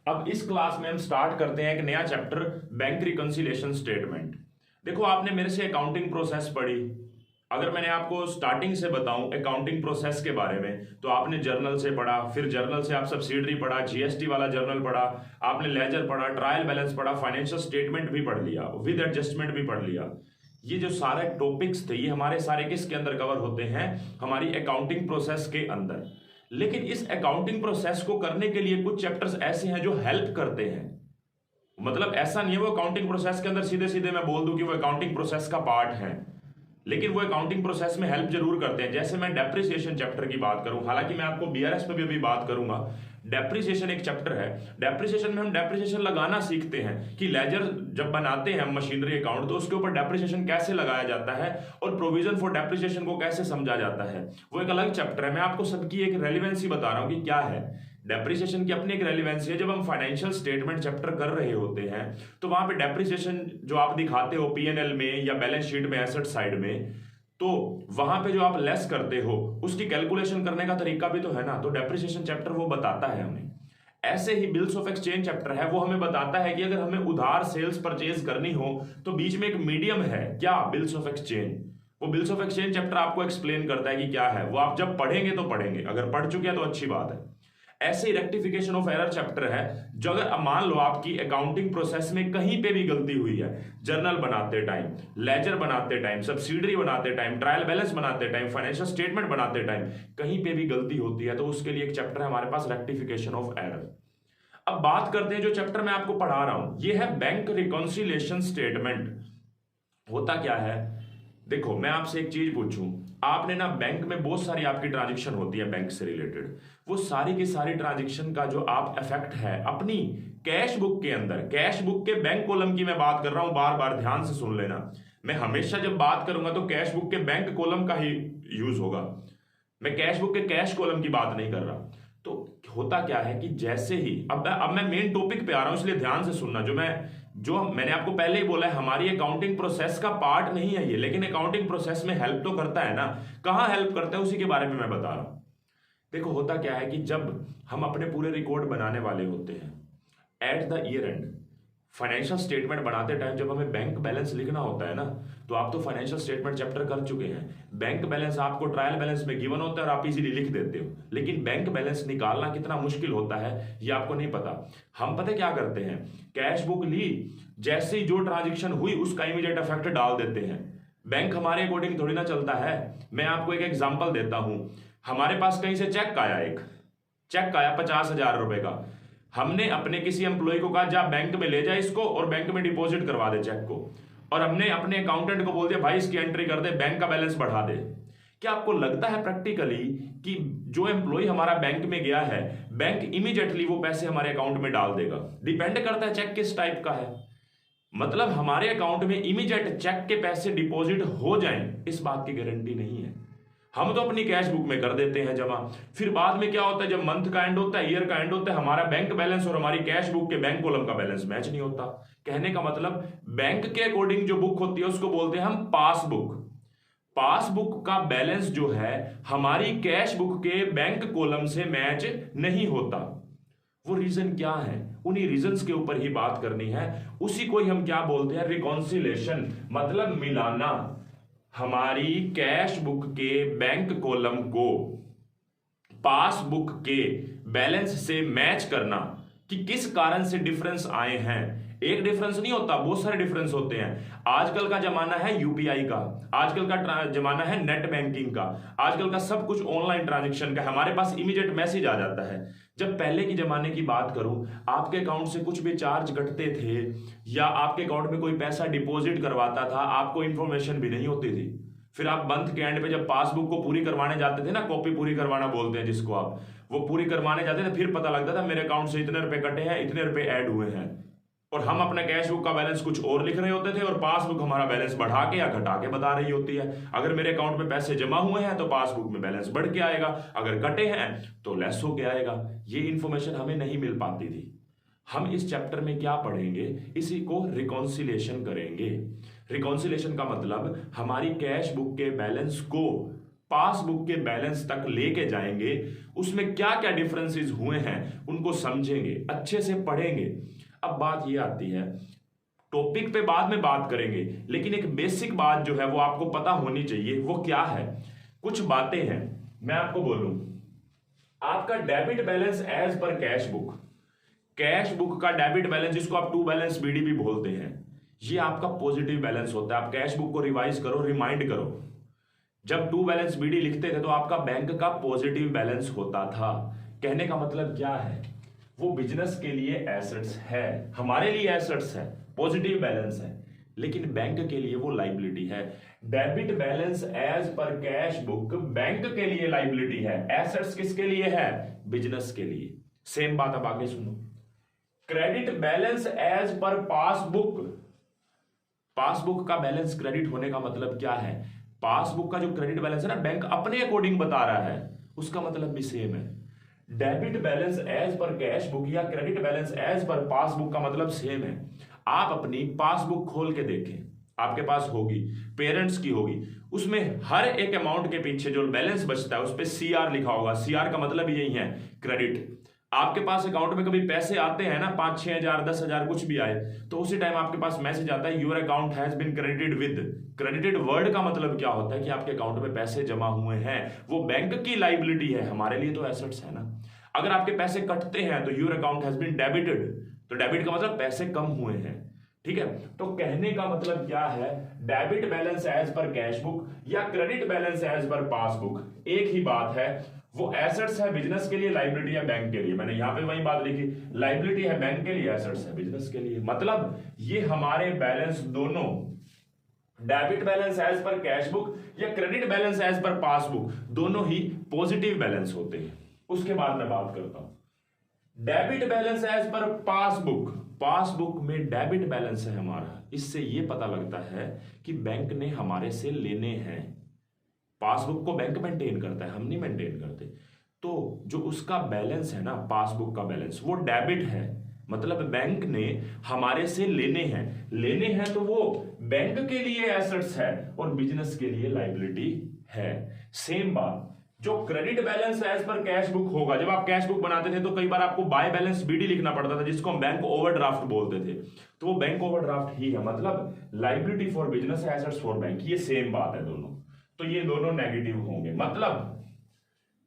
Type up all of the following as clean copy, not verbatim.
अब इस क्लास में हम स्टार्ट करते हैं एक नया चैप्टर, बैंक रिकंसिलिएशन स्टेटमेंट। देखो, आपने मेरे से अकाउंटिंग प्रोसेस पढ़ी। अगर मैंने आपको स्टार्टिंग से बताऊं अकाउंटिंग प्रोसेस के बारे में, तो आपने जर्नल से पढ़ा, फिर जर्नल से आप सब्सिडरी पढ़ा, जीएसटी वाला जर्नल पढ़ा, आपने लेजर पढ़ा, ट्रायल बैलेंस पढ़ा, फाइनेंशियल स्टेटमेंट भी पढ़ लिया, विद एडजस्टमेंट भी पढ़ लिया। ये जो सारे टॉपिक्स थे, ये हमारे सारे किसके अंदर कवर होते हैं? हमारी अकाउंटिंग प्रोसेस के अंदर। लेकिन इस अकाउंटिंग प्रोसेस को करने के लिए कुछ चैप्टर्स ऐसे हैं जो हेल्प करते हैं। मतलब ऐसा नहीं है वो अकाउंटिंग प्रोसेस के अंदर सीधे सीधे मैं बोल दूं कि वो अकाउंटिंग प्रोसेस का पार्ट है, लेकिन वो अकाउंटिंग प्रोसेस में हेल्प जरूर करते हैं। जैसे मैं डेप्रिसिएशन चैप्टर की बात करूं, हालांकि मैं आपको बीआरएस पे भी अभी बात करूंगा। डेप्रिसिएशन एक चैप्टर है। डेप्रिसिएशन में हम डेप्रिसिएशन लगाना सीखते हैं कि लेजर जब बनाते हैं हम मशीनरी अकाउंट, तो उसके ऊपर डेप्रिसिएशन कैसे लगाया जाता है और प्रोविजन फॉर डेप्रिसिएशन को कैसे समझा जाता है। वो एक अलग चैप्टर है। मैं आपको सबकी एक रेलिवेंसी बता रहा हूं कि क्या है डेप्रिसिएशन की। अपनी एक रेलिवेंसी है। जब हम फाइनेंशियल स्टेटमेंट चैप्टर कर रहे होते हैं तो वहां पे डेप्रिसिएशन जो आप दिखाते हो पीएनएल में या बैलेंस शीट में एसेट साइड में, तो वहां पे जो आप लेस करते हो उसकी कैलकुलेशन करने का तरीका भी तो है ना। तो डेप्रिसिएशन चैप्टर वो बताता है हमें। ऐसे ही बिल्स ऑफ एक्सचेंज चैप्टर है, वो हमें बताता है कि अगर हमें उधार सेल्स परचेज करनी हो तो बीच में एक मीडियम है, क्या? Bills of exchange. वो बिल्स ऑफ एक्सचेंज चैप्टर आपको एक्सप्लेन करता है कि क्या है वो। आप जब पढ़ेंगे तो पढ़ेंगे, अगर पढ़ चुके हैं तो अच्छी बात है। ऐसे ही रेक्टिफिकेशन ऑफ एरर चैप्टर है, जो अगर मान लो आपकी अकाउंटिंग प्रोसेस में कहीं पे भी गलती हुई है, जर्नल बनाते टाइम, लेजर बनाते टाइम, सब्सिडरी बनाते टाइम, ट्रायल बैलेंस बनाते टाइम, फाइनेंशियल स्टेटमेंट बनाते टाइम कहीं पे भी गलती होती है, तो उसके लिए एक चैप्टर है हमारे पास, रेक्टिफिकेशन ऑफ एरर। अब बात करते हैं जो चैप्टर मैं आपको पढ़ा रहा हूं, ये है बैंक रिकॉन्सिलिएशन स्टेटमेंट। होता क्या है? देखो, मैं आपसे एक चीज पूछूं, आपने ना बैंक में बहुत सारी आपकी ट्रांजेक्शन होती है बैंक से रिलेटेड, वो सारी की सारी ट्रांजेक्शन का जो आप इफेक्ट है अपनी कैश बुक के अंदर, कैश बुक के बैंक कॉलम की मैं बात कर रहा हूं, बार बार ध्यान से सुन लेना। मैं हमेशा जब बात करूंगा तो कैश बुक के बैंक कॉलम का ही यूज होगा, मैं कैश बुक के कैश कॉलम की बात नहीं कर रहा। तो होता क्या है कि जैसे ही अब मैं मेन टॉपिक पे आ रहा हूं, इसलिए ध्यान से सुनना। जो मैंने आपको पहले ही बोला है, हमारी अकाउंटिंग प्रोसेस का पार्ट नहीं है ये, लेकिन अकाउंटिंग प्रोसेस में हेल्प तो करता है ना। कहां हेल्प करता है उसी के बारे में मैं बता रहा हूं। देखो, होता क्या है कि जब हम अपने पूरे रिकॉर्ड बनाने वाले होते हैं at the year and, financial statement बनाते टाइम जब हमें बैंक बैलेंस लिखना होता है ना, तो आप तो फाइनेंशियल स्टेटमेंट चैप्टर कर चुके हैं। बैंक बैलेंस आपको ट्रायल बैलेंस में गिवन होता है और आप इजीली लिख देते हो, लेकिन बैंक बैलेंस निकालना कितना मुश्किल होता है ये आपको नहीं पता। हम पता क्या करते हैं, कैश बुक ली, जैसे ही जो ट्रांजेक्शन हुई उसका इमीडिएट इफेक्ट डाल देते हैं। बैंक हमारे अकॉर्डिंग थोड़ी ना चलता है। मैं आपको एक एग्जांपल देता हूं। हमारे पास कहीं से चेक आया, एक चेक आया 50,000 रुपए का। हमने अपने किसी एम्प्लॉय को कहा जा बैंक में ले जा इसको और बैंक में डिपॉजिट करवा दे चेक को, और हमने अपने अकाउंटेंट को बोल दिया भाई इसकी एंट्री कर दे, बैंक का बैलेंस बढ़ा दे। क्या आपको लगता है प्रैक्टिकली कि जो एम्प्लॉय हमारा बैंक में गया है, बैंक इमीडिएटली वो पैसे हमारे अकाउंट में डाल देगा? डिपेंड करता है चेक किस टाइप का है। मतलब हमारे अकाउंट में इमीडिएट चेक के पैसे डिपॉजिट हो जाएं, इस बात की गारंटी नहीं है। हम तो अपनी कैश बुक में कर देते हैं जमा, फिर बाद में क्या होता है, जब मंथ का एंड होता है, ईयर का एंड होता है, हमारा बैंक बैलेंस और हमारी कैश बुक के बैंक कॉलम का बैलेंस मैच नहीं होता। कहने का मतलब, बैंक के अकॉर्डिंग जो बुक होती है उसको बोलते हैं हम पासबुक। पासबुक का बैलेंस जो है हमारी कैश बुक के बैंक कॉलम से मैच नहीं होता। वो रीजन क्या है, उन्हीं रीजंस के ऊपर ही बात करनी है। उसी को ही हम क्या बोलते हैं, रिकॉन्सिलेशन, मतलब मिलाना। हमारी कैश बुक के बैंक कॉलम को पासबुक के बैलेंस से मैच करना कि किस कारण से डिफरेंस आए हैं। एक डिफरेंस नहीं होता, बहुत सारे डिफरेंस होते हैं। आजकल का जमाना है यूपीआई का, आजकल का जमाना है नेट बैंकिंग का, आजकल का सब कुछ ऑनलाइन ट्रांजैक्शन का। हमारे पास इमीडिएट मैसेज आ जाता है। जब पहले की जमाने की बात करूं, आपके अकाउंट से कुछ भी चार्ज कटते थे या आपके अकाउंट में कोई पैसा डिपॉजिट करवाता था, आपको इंफॉर्मेशन भी नहीं होती थी। फिर आप मंथ के एंड पे जब पासबुक को पूरी करवाने जाते थे ना, कॉपी पूरी करवाना बोलते हैं जिसको आप, वो पूरी करवाने जाते थे, फिर पता लगता था मेरे अकाउंट से इतने रुपए कटे हैं, इतने रुपए ऐड हुए हैं, और हम अपने कैश बुक का बैलेंस कुछ और लिख रहे होते थे और पासबुक हमारा बैलेंस बढ़ा के या घटा के बता रही होती है। अगर मेरे अकाउंट में पैसे जमा हुए हैं तो पासबुक में बैलेंस बढ़ के आएगा, अगर कटे हैं तो लेस हो के आएगा। ये इंफॉर्मेशन हमें नहीं मिल पाती थी। हम इस चैप्टर में क्या पढ़ेंगे, इसी को रिकॉन्सिलेशन करेंगे। रिकॉन्सिलेशन का मतलब हमारी कैश बुक के बैलेंस को पासबुक के बैलेंस तक लेके जाएंगे, उसमें क्या क्या डिफरेंसेस हुए हैं उनको समझेंगे, अच्छे से पढ़ेंगे। अब बात ये आती है, टॉपिक पे बाद में बात करेंगे, लेकिन एक बेसिक बात जो है वो आपको पता होनी चाहिए। वो क्या है? कुछ बातें हैं, मैं आपको बोलूं। आपका debit balance as per cash book का डेबिट बैलेंस, जिसको आप टू बैलेंस बीडी भी बोलते हैं, ये आपका पॉजिटिव बैलेंस होता है। आप कैश बुक को रिवाइज करो, रिमाइंड करो, जब टू बैलेंस बीडी लिखते थे तो आपका बैंक का पॉजिटिव बैलेंस होता था। कहने का मतलब क्या है? वो बिजनेस के लिए एसेट्स है, हमारे लिए एसेट्स है, पॉजिटिव बैलेंस है, लेकिन बैंक के लिए वो लाइबिलिटी है। Debit balance as per cash book bank के लिए लाइबिलिटी है, एसेट्स किसके लिए है? बिजनेस के लिए। सेम बात अब आगे सुनो। Credit balance as per passbook का बैलेंस क्रेडिट होने का मतलब क्या है? पासबुक का जो क्रेडिट बैलेंस है ना, बैंक अपने अकॉर्डिंग बता रहा है, उसका मतलब भी सेम है। Debit balance as per cash book या credit balance as per passbook का मतलब सेम है। आप अपनी पासबुक खोल के देखें, आपके पास होगी, पेरेंट्स की होगी, उसमें हर एक अमाउंट के पीछे जो बैलेंस बचता है उस पर CR लिखा होगा। CR का मतलब यही है, क्रेडिट। आपके पास अकाउंट में कभी पैसे आते हैं ना, 5-6 हजार 10 हजार कुछ भी आए, तो उसी टाइम आपके पास मैसेज आता है your account has been credited with. Credited word का मतलब क्या होता है कि आपके अकाउंट में पैसे जमा हुए हैं, वो बैंक की लाइबिलिटी है, हमारे लिए तो एसेट्स है ना। अगर आपके पैसे कटते हैं तो your account has been debited, तो डेबिट का मतलब पैसे कम हुए हैं, ठीक है। तो कहने का मतलब क्या है? Debit balance as per cash book या credit balance as per passbook, एक ही बात है। वो एसेट्स है बिजनेस के लिए, लाइबिलिटी है बैंक के लिए। मैंने यहां पे वही बात लिखी, लाइबिलिटी है बैंक के लिए, एसेट्स है बिजनेस के लिए। मतलब ये हमारे बैलेंस दोनों, debit balance as per cash book या credit balance as per passbook, दोनों ही पॉजिटिव बैलेंस होते हैं। उसके बाद मैं बात करता हूं debit balance as per passbook में डेबिट बैलेंस है हमारा। इससे यह पता लगता है कि बैंक ने हमारे से लेने हैं। पासबुक को बैंक मेंटेन करता है, हम नहीं मेंटेन करते। तो जो उसका बैलेंस है ना, पासबुक का बैलेंस, वो डेबिट है, मतलब बैंक ने हमारे से लेने हैं तो वो बैंक के लिए एसेट्स है और बिजनेस के लिए लाइबिलिटी है। सेम बात जो credit balance as per cash book होगा, जब आप कैश बुक बनाते थे तो कई बार आपको बाय बैलेंस बीडी लिखना पड़ता था, जिसको हम बैंक ओवरड्राफ्ट बोलते थे। तो वो बैंक ओवरड्राफ्ट ही है, मतलब liability for business, assets for bank, ये सेम बात है दोनों। तो ये दोनों नेगेटिव होंगे, मतलब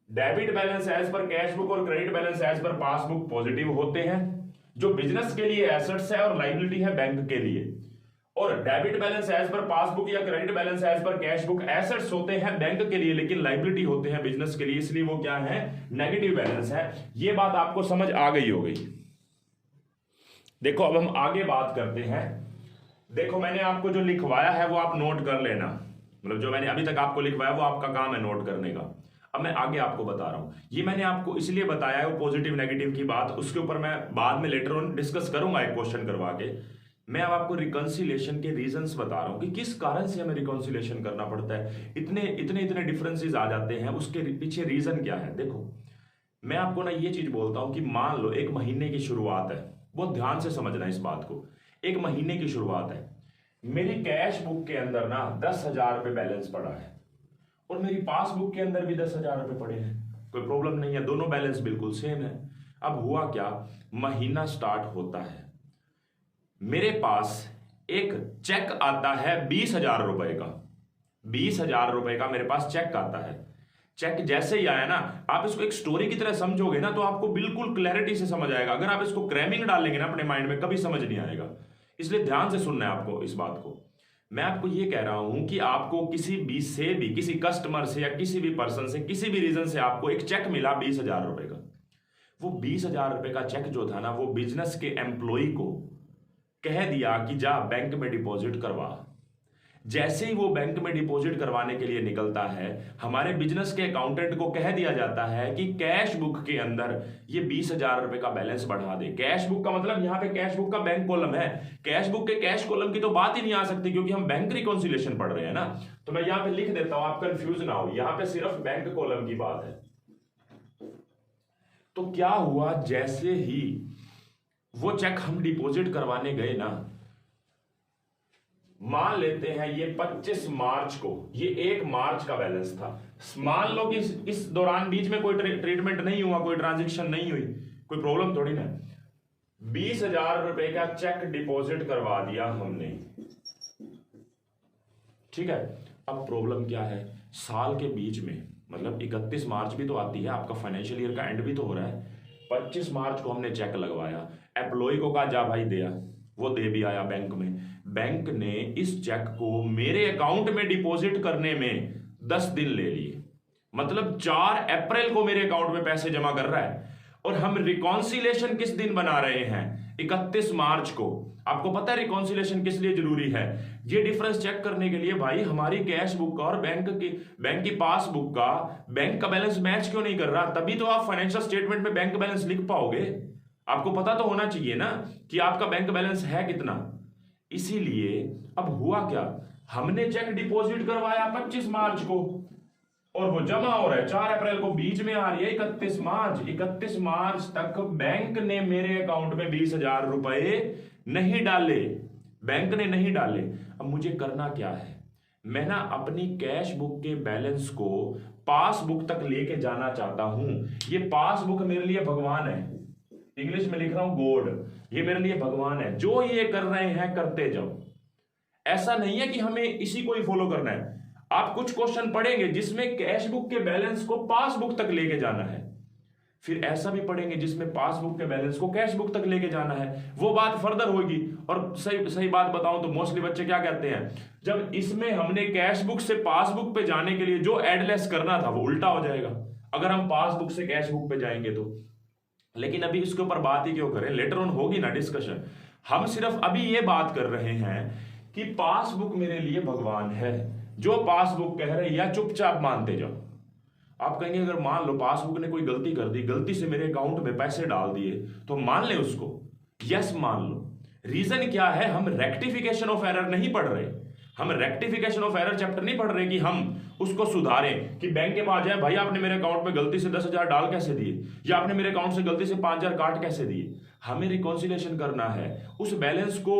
debit balance as per cash book और credit balance as per passbook positive होते हैं, जो बिजनेस के लिए एसेट्स है और लाइबिलिटी है बैंक के लिए। और debit balance as per passbook या credit balance as per cash book assets होते हैं बैंक के लिए, लेकिन लाइबिलिटी होते हैं बिजनेस के लिए, इसलिए वो क्या है? नेगेटिव बैलेंस है। ये बात आपको समझ आ गई हो गई। देखो अब हम आगे बात करते हैं। देखो मैंने आपको जो लिखवाया है वो आप नोट कर लेना, मतलब जो मैंने अभी तक आपको लिखवाया वो आपका काम है नोट करने का। अब मैं आगे आपको बता रहा हूं, ये मैंने आपको इसलिए बताया है, वो पॉजिटिव नेगेटिव की बात, उसके ऊपर मैं बाद में लेटर ऑन डिस्कस करूंगा एक क्वेश्चन करवा के। मैं अब आपको रिकॉन्सिलिएशन के रीजंस बता रहा हूं कि किस कारण से हमें रिकॉन्सिलिएशन करना पड़ता है, इतने डिफरेंसेस आ जाते हैं, उसके पीछे रीजन क्या है। देखो मैं आपको ना ये चीज बोलता हूं कि मान लो एक महीने की शुरुआत है, बहुत ध्यान से समझना इस बात को। एक महीने की शुरुआत है, मेरी कैश बुक के अंदर ना 10,000 रुपए बैलेंस पड़ा है और मेरी पासबुक के अंदर भी 10,000 रुपए पड़े हैं, कोई प्रॉब्लम नहीं है, दोनों बैलेंस बिल्कुल सेम है। अब हुआ क्या, महीना स्टार्ट होता है, मेरे पास एक चेक आता है 20,000 रुपए का, 20,000 रुपए का मेरे पास चेक आता है। चेक जैसे ही आया ना, आप इसको एक स्टोरी की तरह समझोगे ना तो आपको बिल्कुल क्लैरिटी से समझ आएगा। अगर आप इसको क्रैमिंग डालेंगे ना अपने माइंड में, कभी समझ नहीं आएगा। इसलिए ध्यान से सुनना है आपको इस बात को। मैं आपको ये कह रहा हूं कि आपको किसी कस्टमर से या किसी भी पर्सन से, किसी भी रीजन से आपको एक चेक मिला 20,000 रुपए का। वो 20,000 रुपए का चेक जो था ना, वो बिजनेस के एम्प्लॉय को कह दिया कि जा बैंक में डिपॉजिट करवा। जैसे ही वो बैंक में डिपॉजिट करवाने के लिए निकलता है, हमारे बिजनेस के अकाउंटेंट को कह दिया जाता है कि कैश बुक के अंदर ये 20,000 रुपए का बैलेंस बढ़ा दे। कैश बुक का मतलब यहाँ पे कैश बुक का बैंक कॉलम है, कैश बुक के कैश कॉलम की तो बात ही नहीं आ सकती, क्योंकि हम बैंक रिकॉन्सिलिएशन पढ़ रहे हैं ना। तो मैं यहाँ पे लिख देता हूं, आप कंफ्यूज ना हो, यहाँ पे सिर्फ बैंक कॉलम की बात है। तो क्या हुआ, जैसे ही वो चेक हम डिपॉजिट करवाने गए ना, मान लेते हैं ये 25 मार्च को, ये 1 मार्च का बैलेंस था, मान लो कि इस दौरान बीच में कोई ट्रीटमेंट नहीं हुआ, कोई ट्रांजेक्शन नहीं हुई, कोई प्रॉब्लम थोड़ी ना। 20,000 रुपए का चेक डिपॉजिट करवा दिया हमने, ठीक है। अब प्रॉब्लम क्या है, साल के बीच में मतलब 31 मार्च भी तो आती है, आपका फाइनेंशियल ईयर का एंड भी तो हो रहा है। 25 मार्च को हमने चेक लगवाया, एम्प्लॉय को कहा जा भाई दिया, वो दे भी आया बैंक में। बैंक ने इस चेक को मेरे अकाउंट में डिपॉजिट करने में 10 दिन ले लिए, मतलब 4 अप्रैल को मेरे अकाउंट में पैसे जमा कर रहा है। और हम रिकॉन्सिलेशन किस दिन बना रहे हैं, 31 मार्च को। आपको पता है रिकॉन्सिलेशन किस लिए जरूरी है, ये डिफरेंस चेक करने के लिए भाई हमारी कैश बुक का और बैंक की पासबुक का बैंक का बैलेंस मैच क्यों नहीं कर रहा, तभी तो आप फाइनेंशियल स्टेटमेंट में बैंक बैलेंस लिख पाओगे। आपको पता तो होना चाहिए ना कि आपका बैंक बैलेंस है कितना। इसीलिए अब हुआ क्या, हमने चेक डिपॉजिट करवाया 25 मार्च को और वो जमा हो रहा है 4 अप्रैल को, बीच में आ रही है 31 मार्च। 31 मार्च तक बैंक ने मेरे अकाउंट में 20,000 रुपए नहीं डाले, बैंक ने नहीं डाले। अब मुझे करना क्या है, मैं ना अपनी कैश बुक के बैलेंस को पासबुक तक लेके जाना चाहता हूं। ये पासबुक मेरे लिए भगवान है, इंग्लिश में लिख रहा हूं गॉड, ये मेरे लिए भगवान है। जो ये कर रहे हैं करते जाओ, ऐसा नहीं है कि हमें इसी को ही फॉलो करना है। आप कुछ क्वेश्चन पढ़ेंगे जिसमें कैश बुक के बैलेंस को पासबुक तक लेके जाना है, फिर ऐसा भी पढ़ेंगे जिसमें पासबुक के बैलेंस को कैश बुक तक लेके जाना है, वो बात फर्दर होगी। और सही बात बताऊं तो मोस्टली बच्चे क्या कहते हैं, जब इसमें हमने कैश बुक से पासबुक पे जाने के लिए जो एडलेस करना था वो उल्टा हो जाएगा अगर हम पासबुक से कैश बुक पे जाएंगे तो। लेकिन अभी इसके ऊपर बात ही क्यों करें, लेटर ऑन होगी ना डिस्कशन। हम सिर्फ अभी ये बात कर रहे हैं कि पासबुक मेरे लिए भगवान है, जो पासबुक कह रहे या चुपचाप मानते जाओ। आप कहेंगे अगर मान लो पासबुक ने कोई गलती कर दी, गलती से मेरे अकाउंट में पैसे डाल दिए, तो मान ले उसको, यस मान लो। रीजन क्या है, हम रेक्टिफिकेशन ऑफ एरर नहीं पढ़ रहे, हम रेक्टिफिकेशन ऑफ एरर चैप्टर नहीं पढ़ रहे कि हम उसको सुधारें, कि बैंक के पास जाए भाई आपने मेरे अकाउंट में गलती से 10,000 डाल कैसे दिए, या आपने मेरे अकाउंट से गलती से 5,000 काट कैसे दिए। हमें रिकॉन्सिलेशन करना है, उस बैलेंस को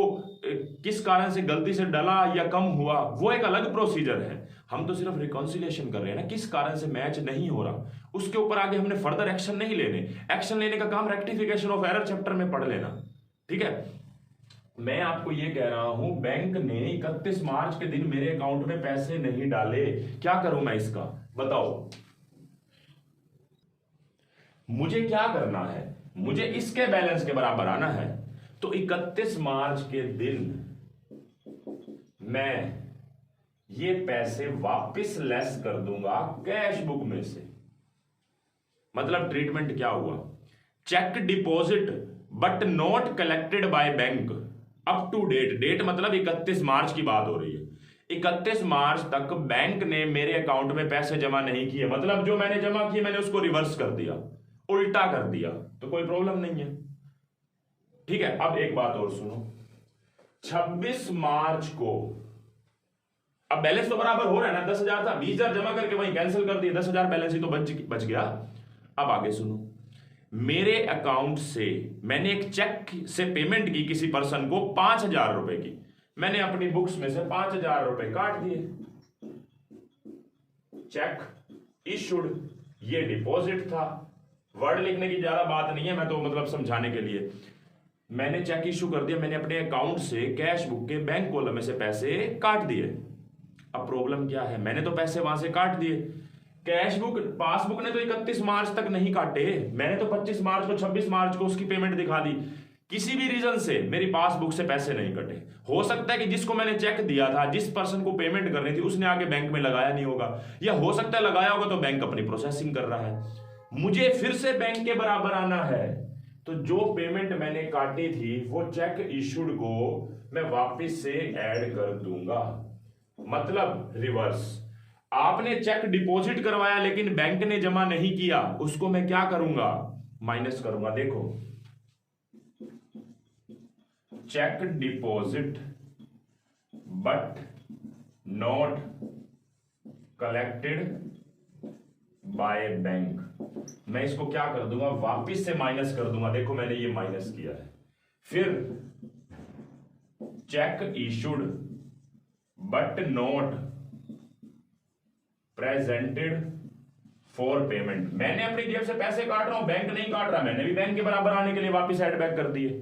किस कारण से गलती से डला या कम हुआ वो एक अलग प्रोसीजर है। हम तो सिर्फ रिकॉन्सिलेशन कर रहे हैं ना, किस कारण से मैच नहीं हो रहा, उसके ऊपर आगे हमने फर्दर एक्शन नहीं लेने। एक्शन लेने का काम रेक्टिफिकेशन ऑफ एरर चैप्टर में पढ़ लेना, ठीक है। मैं आपको ये कह रहा हूं बैंक ने 31 मार्च के दिन मेरे अकाउंट में पैसे नहीं डाले, क्या करूं मैं इसका बताओ। मुझे क्या करना है, मुझे इसके बैलेंस के बराबर आना है। तो 31 मार्च के दिन मैं ये पैसे वापस लेस कर दूंगा कैश बुक में से। मतलब ट्रीटमेंट क्या हुआ, cheque deposit but not collected by bank up to date. Date मतलब 31 मार्च की बात हो रही है। 31 मार्च तक बैंक ने मेरे अकाउंट में पैसे जमा नहीं किए, मतलब जो मैंने जमा किए मैंने उसको रिवर्स कर दिया, उल्टा कर दिया, तो कोई प्रॉब्लम नहीं है, ठीक है। अब एक बात और सुनो, 26 मार्च को, अब बैलेंस तो बराबर हो रहा है ना, 10,000 था, 20,000 जमा करके वहीं कैंसिल कर दिए, 10,000 बैलेंस ही तो बच गया। अब आगे सुनो, मेरे अकाउंट से मैंने एक चेक से पेमेंट की किसी पर्सन को 5,000 रुपए की, मैंने अपनी बुक्स में से 5,000 रुपए काट दिए, चेक इशूड, ये डिपॉजिट था। वर्ड लिखने की ज्यादा बात नहीं है, मैं तो मतलब समझाने के लिए, मैंने चेक इशू कर दिया, मैंने अपने अकाउंट से कैश बुक के बैंक कॉलम में से पैसे काट दिए। अब प्रॉब्लम क्या है, मैंने तो पैसे वहां से काट दिए, कैश बुक पासबुक ने तो 31 मार्च तक नहीं काटे, मैंने तो 25 मार्च को 26 मार्च को उसकी पेमेंट दिखा दी। किसी भी रीजन से मेरी पासबुक से पैसे नहीं कटे। हो सकता है कि जिसको मैंने चेक दिया था, जिस पर्सन को पेमेंट करनी थी, उसने आगे बैंक में लगाया नहीं होगा, या हो सकता है लगाया होगा तो बैंक अपनी प्रोसेसिंग कर रहा है। मुझे फिर से बैंक के बराबर आना है, तो जो पेमेंट मैंने काटी थी वो चेक इशूड को मैं वापस से ऐड कर दूंगा, मतलब रिवर्स। आपने चेक डिपॉजिट करवाया लेकिन बैंक ने जमा नहीं किया, उसको मैं क्या करूंगा, माइनस करूंगा। देखो, cheque deposit but not collected by bank, मैं इसको क्या कर दूंगा, वापिस से माइनस कर दूंगा। देखो मैंने ये माइनस किया है। फिर check issued but not presented for payment. मैंने अपनी जेब से पैसे काट रहा हूं, बैंक नहीं काट रहा, मैंने भी बैंक के बराबर आने के लिए वापस एड बैक कर दिए,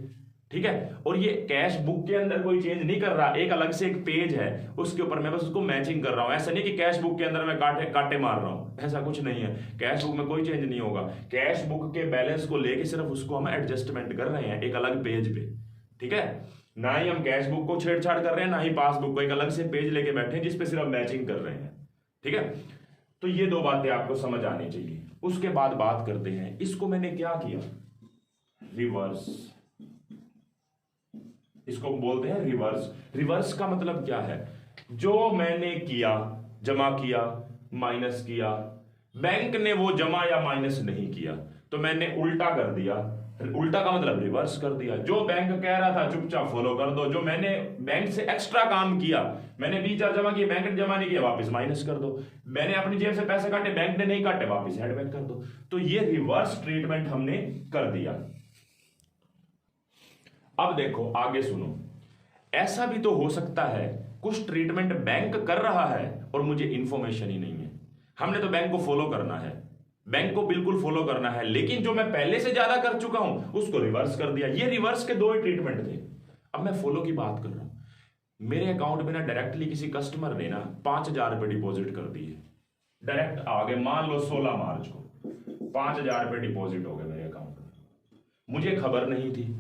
ठीक है। और ये कैश बुक के अंदर कोई चेंज नहीं कर रहा, एक अलग से एक पेज है उसके ऊपर मैं बस उसको मैचिंग कर रहा हूं। ऐसा नहीं कि कैश बुक के अंदर मैं काटे मार रहा हूं, ऐसा कुछ नहीं है। कैश बुक में कोई चेंज नहीं होगा, कैश बुक के बैलेंस को लेके सिर्फ उसको हम एडजस्टमेंट कर रहे हैं एक अलग पेज पे, ठीक है। ना ही हम कैश बुक को छेड़छाड़ कर रहे हैं, ना ही पासबुक को, एक अलग से पेज लेके बैठे हैं जिसपे सिर्फ मैचिंग कर रहे हैं, ठीक है। तो ये दो बातें आपको समझ आनी चाहिए। उसके बाद बात करते हैं, इसको मैंने क्या किया, रिवर्स, इसको बोलते हैं रिवर्स। रिवर्स का मतलब क्या है, जो मैंने किया, जमा किया, माइनस किया, बैंक ने वो जमा या माइनस नहीं किया, तो मैंने उल्टा कर दिया। उल्टा का मतलब रिवर्स कर दिया। जो बैंक कह रहा था चुपचाप फॉलो कर दो, जो मैंने बैंक से एक्स्ट्रा काम किया, मैंने 20,000 जमा किए, बैंक ने जमा नहीं किया, वापस माइनस कर दो। मैंने अपनी जेब से पैसे काटे, बैंक ने नहीं काटे, वापस एड बैक कर दो। तो ये रिवर्स ट्रीटमेंट हमने कर दिया। अब देखो आगे सुनो, ऐसा भी तो हो सकता है कुछ ट्रीटमेंट बैंक कर रहा है और मुझे इंफॉर्मेशन ही नहीं है। हमने तो बैंक को फॉलो करना है, बैंक को बिल्कुल फॉलो करना है, लेकिन जो मैं पहले से ज्यादा कर चुका हूं उसको रिवर्स कर दिया। ये रिवर्स के दो ही ट्रीटमेंट थे। अब मैं फॉलो की बात कर रहा हूं। मेरे अकाउंट में ना डायरेक्टली किसी कस्टमर ने ना 5,000 रुपए डिपॉजिट कर दिए, डायरेक्ट आ गए। मान लो 16 मार्च को 5,000 रुपए डिपॉजिट हो गए मेरे अकाउंट में, मुझे खबर नहीं थी।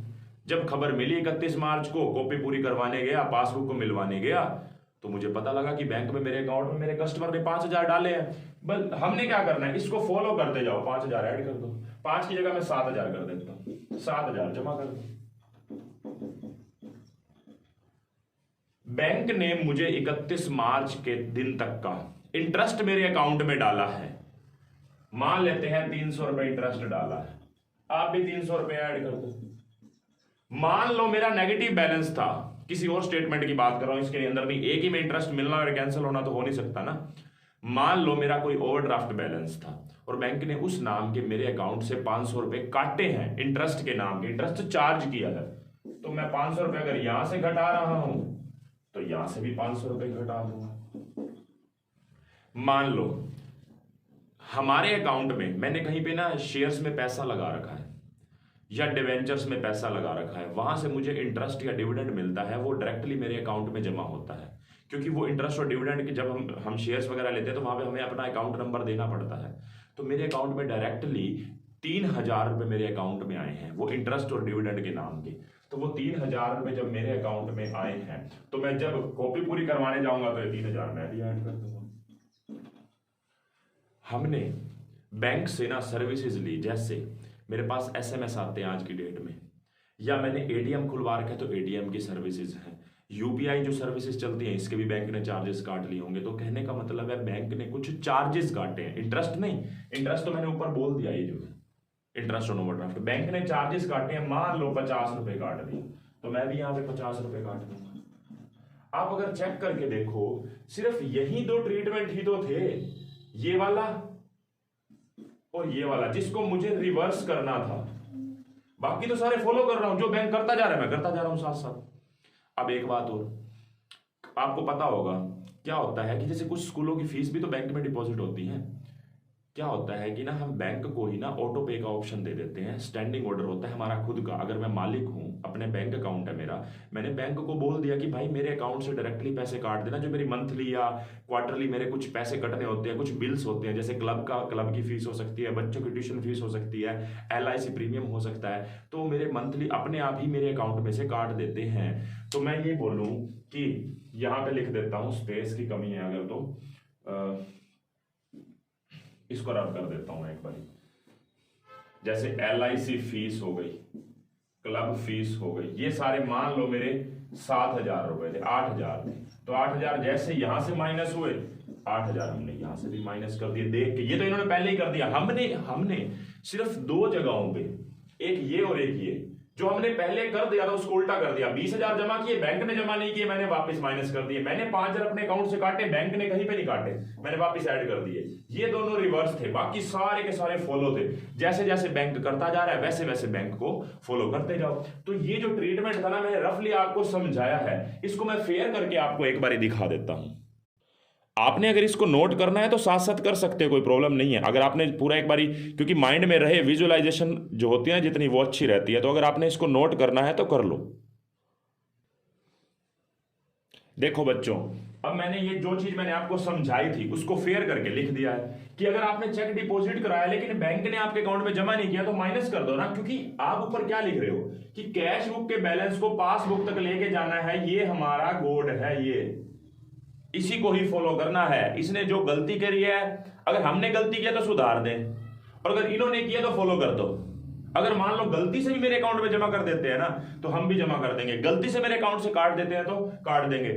जब खबर मिली 31 मार्च को, कॉपी पूरी करवाने गया, पासबुक को मिलवाने गया, तो मुझे पता लगा कि बैंक में मेरे अकाउंट में मेरे कस्टमर ने 5,000 डाले हैं। बस हमने क्या करना है, इसको फॉलो करते जाओ, 5,000 ऐड कर दो, 5 की जगह मैं 7,000 कर देता हूं, 7,000 जमा कर दो। बैंक ने मुझे 31 मार्च के दिन तक का इंटरेस्ट मेरे अकाउंट में डाला है। मान लेते हैं 300 रुपए इंटरेस्ट डाला है, आप भी 300 रुपए ऐड कर दो। मान लो मेरा नेगेटिव बैलेंस था, किसी और स्टेटमेंट की बात कर रहा हूं, इसके अंदर नहीं, एक ही में इंटरेस्ट मिलना और कैंसिल होना तो हो नहीं सकता ना। मान लो मेरा कोई ओवरड्राफ्ट बैलेंस था और बैंक ने उस नाम के मेरे अकाउंट से 500 रुपए काटे हैं, इंटरेस्ट के नाम के, इंटरेस्ट चार्ज किया है, तो मैं 500 रुपए अगर यहां से घटा रहा हूं तो यहां से भी 500 रुपए घटा दूंगा। मान लो हमारे अकाउंट में मैंने कहीं पे ना शेयर्स में पैसा लगा रखा है या डिवेंचर्स में पैसा लगा रखा है, वहां से मुझे इंटरेस्ट या डिविडेंड मिलता है, वो डायरेक्टली मेरे अकाउंट में जमा होता है। क्योंकि वो इंटरेस्ट और डिविडेंड की जब हम शेयर्स वगैरह लेते हैं तो वहां पे हमें अपना अकाउंट नंबर देना पड़ता है। तो मेरे अकाउंट में डायरेक्टली 3,000 रुपए मेरे अकाउंट में आए हैं, वो इंटरेस्ट और डिविडेंड के नाम के। तो वो 3,000 रुपए जब मेरे अकाउंट में आए हैं, तो मैं जब कॉपी पूरी करवाने जाऊंगा तो ये 3,000 मैं भी ऐड कर दूंगा। हमने बैंक से ना सर्विसेज ली, जैसे मेरे पास SMS आते हैं आज की डेट में, या मैंने ATM खुलवा रखा है तो ATM की सर्विसेज है, UPI जो सर्विसेज चलती हैं इसके भी बैंक ने चार्जेस काट लिए होंगे। तो कहने का मतलब है बैंक ने कुछ चार्जेस काटे हैं, इंटरेस्ट नहीं, इंटरेस्ट तो मैंने ऊपर बोल दिया, ये जो है इंटरेस्ट ऑन ओवरड्राफ्ट, बैंक ने चार्जेस काटे हैं। मान लो 50 रुपए काट दिए, तो मैं भी यहाँ पे 50 रुपए काट दूंगा। आप अगर चेक करके देखो, सिर्फ यही दो ट्रीटमेंट ही तो थे, ये वाला और ये वाला, जिसको मुझे रिवर्स करना था। बाकी तो सारे फॉलो कर रहा हूं, जो बैंक करता जा रहा है मैं करता जा रहा हूं साथ साथ। अब एक बात और, आपको पता होगा क्या होता है कि जैसे कुछ स्कूलों की फीस भी तो बैंक में डिपॉजिट होती है। क्या होता है कि ना हम बैंक को ही ना ऑटो पे का ऑप्शन दे देते हैं, स्टैंडिंग ऑर्डर होता है हमारा खुद का। अगर मैं मालिक हूं, अपने बैंक अकाउंट है मेरा, मैंने बैंक को बोल दिया कि भाई मेरे अकाउंट से डायरेक्टली पैसे काट देना, जो मेरी मंथली या क्वार्टरली मेरे कुछ पैसे कटने होते हैं, कुछ बिल्स होते हैं, जैसे क्लब की फीस हो सकती है, बच्चों की ट्यूशन फीस हो सकती है, LIC प्रीमियम हो सकता है, तो मेरे मंथली अपने आप ही मेरे अकाउंट में से काट देते हैं। तो मैं ये बोलूं कि यहाँ पे लिख देता हूँ, स्पेस की कमी है अगर तो इसको रब कर देता हूं एक बार, जैसे LIC फीस हो गई, क्लब फीस हो गई, ये सारे मान लो मेरे 7,000 रुपए थे, 8,000 थे, तो 8,000 जैसे यहां से माइनस हुए, 8,000 हमने यहां से भी माइनस कर दिए। देख के ये तो इन्होंने पहले ही कर दिया, हमने सिर्फ दो जगहों पे, एक ये और एक ये, जो हमने पहले कर दिया था उसको उल्टा कर दिया। 20,000 जमा किए, बैंक ने जमा नहीं किए, मैंने वापस माइनस कर दिए। मैंने 5,000 अपने अकाउंट से काटे, बैंक ने कहीं पे नहीं काटे, मैंने वापस ऐड कर दिए। ये दोनों रिवर्स थे, बाकी सारे के सारे फॉलो थे। जैसे जैसे बैंक करता जा रहा है वैसे वैसे बैंक को फॉलो करते जाओ। तो ये जो ट्रीटमेंट था ना, मैंने रफली आपको समझाया है, इसको मैं फेयर करके आपको एक बार दिखा देता हूं। आपने अगर इसको नोट करना है तो साथ साथ कर सकते हो, कोई प्रॉब्लम नहीं है। अगर आपने पूरा एक बारी, क्योंकि माइंड में रहे, विजुअलाइजेशन जो होती है जितनी वो अच्छी रहती है, तो अगर आपने इसको नोट करना है तो कर लो। देखो बच्चों, अब मैंने ये जो चीज मैंने आपको समझाई थी उसको फेयर करके लिख दिया है कि अगर आपने चेक डिपॉजिट कराया लेकिन बैंक ने आपके अकाउंट में जमा नहीं किया तो माइनस कर दो ना, क्योंकि आप ऊपर क्या लिख रहे हो कि कैश बुक के बैलेंस को पासबुक तक लेके जाना है, ये हमारा कोड है, ये इसी को ही फॉलो करना है। इसने जो गलती करी है, अगर हमने गलती किया तो सुधार दें, और अगर इन्होंने किया तो फॉलो कर दो। अगर मान लो गलती से भी मेरे अकाउंट में जमा कर देते हैं ना तो हम भी जमा कर देंगे, गलती से मेरे अकाउंट से काट देते हैं तो काट देंगे।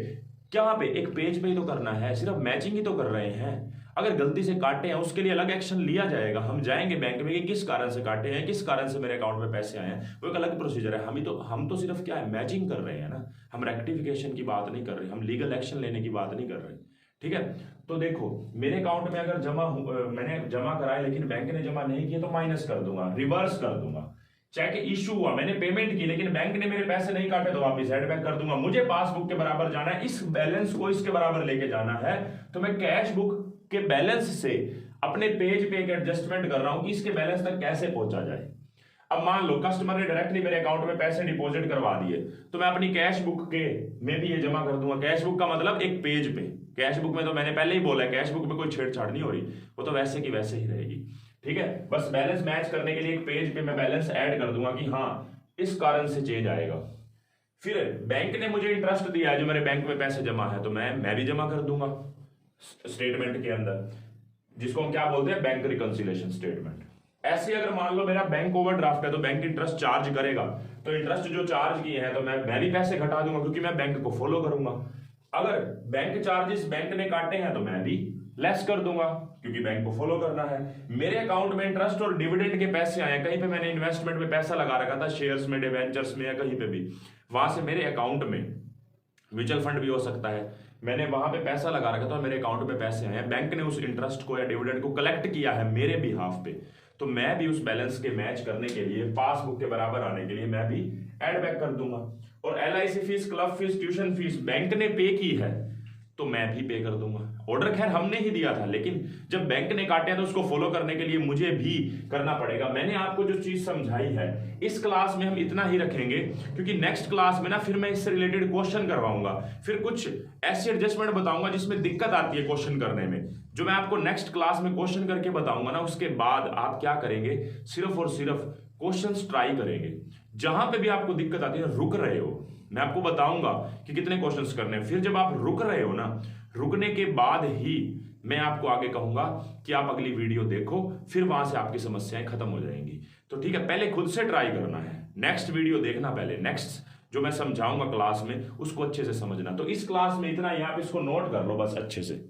क्या पे एक पेज पे ही तो करना है, सिर्फ मैचिंग ही तो कर रहे हैं। अगर गलती से काटे हैं उसके लिए अलग एक्शन लिया जाएगा, हम जाएंगे बैंक में कि किस कारण से काटे हैं, किस कारण से मेरे अकाउंट में पैसे आए हैं, वो एक अलग प्रोसीजर है। हम तो सिर्फ क्या है, मैचिंग कर रहे हैं ना, हम रेक्टिफिकेशन की बात नहीं कर रहे, हम लीगल एक्शन लेने की बात नहीं कर रहे। ठीक है, तो देखो मेरे अकाउंट में अगर मैंने जमा कराया लेकिन बैंक ने जमा नहीं किया तो माइनस कर दूंगा, रिवर्स कर दूंगा। चेक इशू हुआ, मैंने पेमेंट की लेकिन बैंक ने मेरे पैसे नहीं काटे तो वापस एड बैक कर दूंगा। मुझे पासबुक के बराबर जाना है, इस बैलेंस को इसके बराबर लेके जाना है, तो मैं कैश बुक के बैलेंस से अपने पेज पे एक एडजस्टमेंट कर रहा हूं कि इसके बैलेंस तक कैसे पहुंचा जाए। अब मान लो कस्टमर ने डायरेक्टली मेरे अकाउंट में पैसे डिपॉजिट करवा दिए तो मैं अपनी कैश बुक के में भी ये जमा कर दूंगा। कैश बुक का मतलब एक पेज पे, कैश बुक में तो मैंने पहले ही बोला है कैश बुक में कोई छेड़छाड़ नहीं हो रही, वो तो वैसे की वैसे ही रहेगी। ठीक है, बस बैलेंस मैच करने के लिए एक पेज पे मैं बैलेंस ऐड कर दूंगा कि हाँ इस कारण से चेंज आएगा। फिर बैंक ने मुझे इंटरेस्ट दिया है जो मेरे बैंक में पैसे जमा है तो मैं भी जमा कर दूंगा स्टेटमेंट के अंदर, जिसको हम क्या बोलते हैं, बैंक रिकंसिलिएशन स्टेटमेंट। ऐसे अगर मान लो मेरा बैंक ओवरड्राफ्ट है तो बैंक इंटरेस्ट चार्ज करेगा, तो इंटरेस्ट जो चार्ज किए हैं तो मैं भी पैसे घटा दूंगा क्योंकि मैं बैंक को फॉलो करूंगा। अगर बैंक चार्जेस बैंक ने काटे हैं तो मैं भी लेस कर दूंगा क्योंकि बैंक को फॉलो करना है। मेरे अकाउंट में इंटरेस्ट और डिविडेंड के पैसे आए, कहीं पे मैंने इन्वेस्टमेंट में पैसा लगा रखा था, शेयर्स में, डिवेंचर्स में या कहीं पे भी, वहां से मेरे अकाउंट में, म्यूचुअल फंड भी हो सकता है, मैंने वहां पे पैसा लगा रखा था, मेरे अकाउंट में पैसे आए हैं, बैंक ने उस इंटरेस्ट को या डिविडेंड को कलेक्ट किया है मेरे बिहाफ पे, तो मैं भी उस बैलेंस के मैच करने के लिए, पासबुक के बराबर आने के लिए मैं भी एड बैक कर दूंगा। और LIC fees, club fees, tuition fees bank ने पे की है तो मैं भी पे कर दूंगा। ऑर्डर खैर हमने ही दिया था लेकिन जब बैंक ने काटे तो उसको फॉलो करने के लिए मुझे भी करना पड़ेगा। मैंने आपको जो चीज समझाई है इस क्लास में हम इतना ही रखेंगे क्योंकि नेक्स्ट क्लास में ना फिर मैं इससे रिलेटेड क्वेश्चन करवाऊंगा, फिर कुछ ऐसे एडजस्टमेंट बताऊंगा जिसमें दिक्कत आती है क्वेश्चन करने में, जो मैं आपको नेक्स्ट क्लास में क्वेश्चन करके बताऊंगा ना, उसके बाद आप क्या करेंगे, सिर्फ और सिर्फ क्वेश्चंस ट्राई करेंगे। जहां पे भी आपको दिक्कत आती है, रुक रहे हो, मैं आपको बताऊंगा कि कितने क्वेश्चंस करने हैं, फिर जब आप रुक रहे हो ना, रुकने के बाद ही मैं आपको आगे कहूंगा कि आप अगली वीडियो देखो, फिर वहां से आपकी समस्याएं खत्म हो जाएंगी। तो ठीक है, पहले खुद से ट्राई करना है, नेक्स्ट वीडियो देखना, पहले नेक्स्ट जो मैं समझाऊंगा क्लास में उसको अच्छे से समझना। तो इस क्लास में इतना ही, आप इसको नोट कर लो बस अच्छे से।